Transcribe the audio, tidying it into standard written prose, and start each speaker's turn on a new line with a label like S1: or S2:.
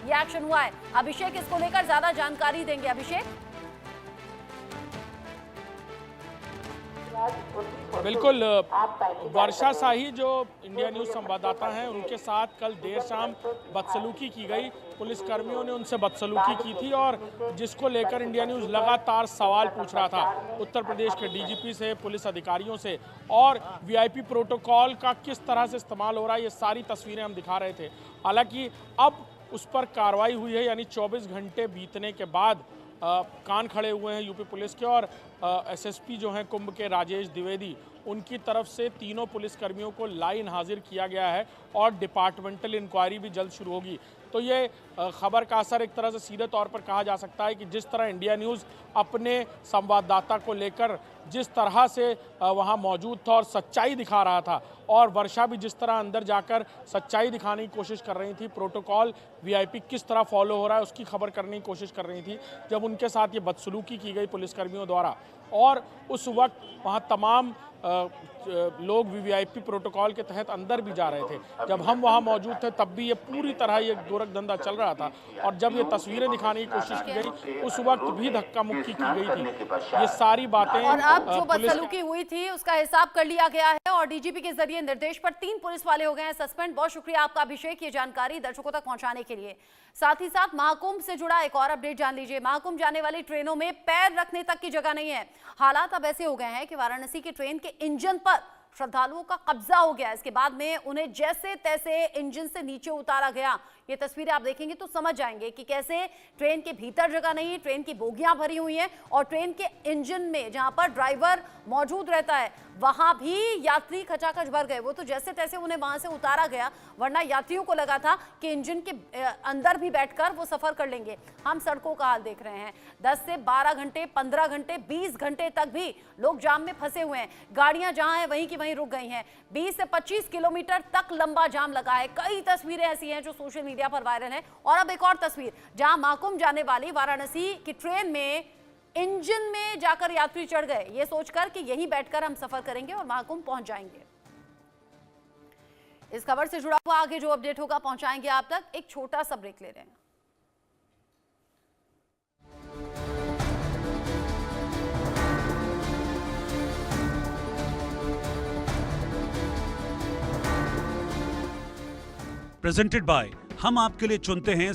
S1: ये एक्शन हुआ है। अभिषेक इसको लेकर ज्यादा जानकारी देंगे। अभिषेक,
S2: बिल्कुल, वर्षा शाही जो इंडिया न्यूज संवाददाता हैं, उनके साथ कल देर शाम बदसलूकी की गई। पुलिसकर्मियों ने उनसे बदसलूकी की थी और जिसको लेकर इंडिया न्यूज लगातार सवाल पूछ रहा था उत्तर प्रदेश के डीजीपी से, पुलिस अधिकारियों से, और वीआईपी प्रोटोकॉल का किस तरह से इस्तेमाल हो रहा है, ये सारी तस्वीरें हम दिखा रहे थे। हालांकि अब उस पर कार्रवाई हुई है, यानी 24 घंटे बीतने के बाद कान खड़े हुए हैं यूपी पुलिस के, और एसएसपी जो हैं कुंभ के राजेश द्विवेदी, उनकी तरफ से तीनों पुलिसकर्मियों को लाइन हाजिर किया गया है और डिपार्टमेंटल इंक्वायरी भी जल्द शुरू होगी। तो ये खबर का असर एक तरह से सीधे तौर पर कहा जा सकता है कि जिस तरह इंडिया न्यूज़ अपने संवाददाता को लेकर जिस तरह से वहाँ मौजूद था और सच्चाई दिखा रहा था, और वर्षा भी जिस तरह अंदर जाकर सच्चाई दिखाने की कोशिश कर रही थी, प्रोटोकॉल वीआईपी किस तरह फॉलो हो रहा है उसकी खबर करने की कोशिश कर रही थी, जब उनके साथ ये बदसलूकी की गई पुलिसकर्मियों द्वारा, और उस वक्त वहाँ तमाम लोग वीवीआईपी प्रोटोकॉल के तहत अंदर भी जा रहे थे। जब हम वहाँ मौजूद थे तब भी ये पूरी तरह ये गोरख धंधा चल रहा था, और जब ये तस्वीरें दिखाने की कोशिश की गई उस वक्त भी धक्का मुक्की की गई थी। ये सारी बातें,
S1: और अब जो बदसलूकी हुई थी उसका हिसाब कर लिया गया है और डीजीपी के जरिए निर्देश पर 3 पुलिस वाले हो गए हैं सस्पेंड। बहुत शुक्रिया आपका अभिषेक, ये जानकारी दर्शकों तक पहुंचाने के लिए। साथ ही साथ महाकुंभ से जुड़ा एक और अपडेट जान लीजिए। महाकुंभ जाने वाली ट्रेनों में पैर रखने तक की जगह नहीं है। हालात अब ऐसे हो गए हैं कि वाराणसी की ट्रेन के इंजन पर श्रद्धालुओं का कब्जा हो गया। इसके बाद में उन्हें जैसे तैसे इंजन से नीचे उतारा गया। ये तस्वीरें आप देखेंगे तो समझ जाएंगे कि कैसे ट्रेन के भीतर जगह नहीं है, ट्रेन की बोगियां भरी हुई हैं, और ट्रेन के इंजन में जहां पर ड्राइवर मौजूद रहता है वहां भी यात्री खचाखच भर गए। वो तो जैसे तैसे उन्हें वहां से उतारा गया, वरना यात्रियों को लगा था कि इंजन के अंदर भी बैठकर वो सफर कर लेंगे। हम सड़कों का हाल देख रहे हैं, 10 से 12 घंटे, 15 घंटे, 20 घंटे तक भी लोग जाम में फंसे हुए हैं। गाड़ियां जहां हैं वहीं की वहीं रुक गई हैं। 20 से 25 किलोमीटर तक लंबा जाम लगा है। कई तस्वीरें ऐसी हैं जो सोशल मीडिया पर वायरल है। और अब एक और तस्वीर, जहां महाकुंभ जाने वाली वाराणसी की ट्रेन में इंजन में जाकर यात्री चढ़ गए, ये सोचकर कि यहीं बैठकर हम सफर करेंगे और महाकुंभ पहुंच जाएंगे। इस खबर से जुड़ा हुआ आगे जो अपडेट होगा पहुंचाएंगे आप तक। एक छोटा सा ब्रेक ले रहे हैं।
S3: प्रेजेंटेड बाय हम आपके लिए चुनते हैं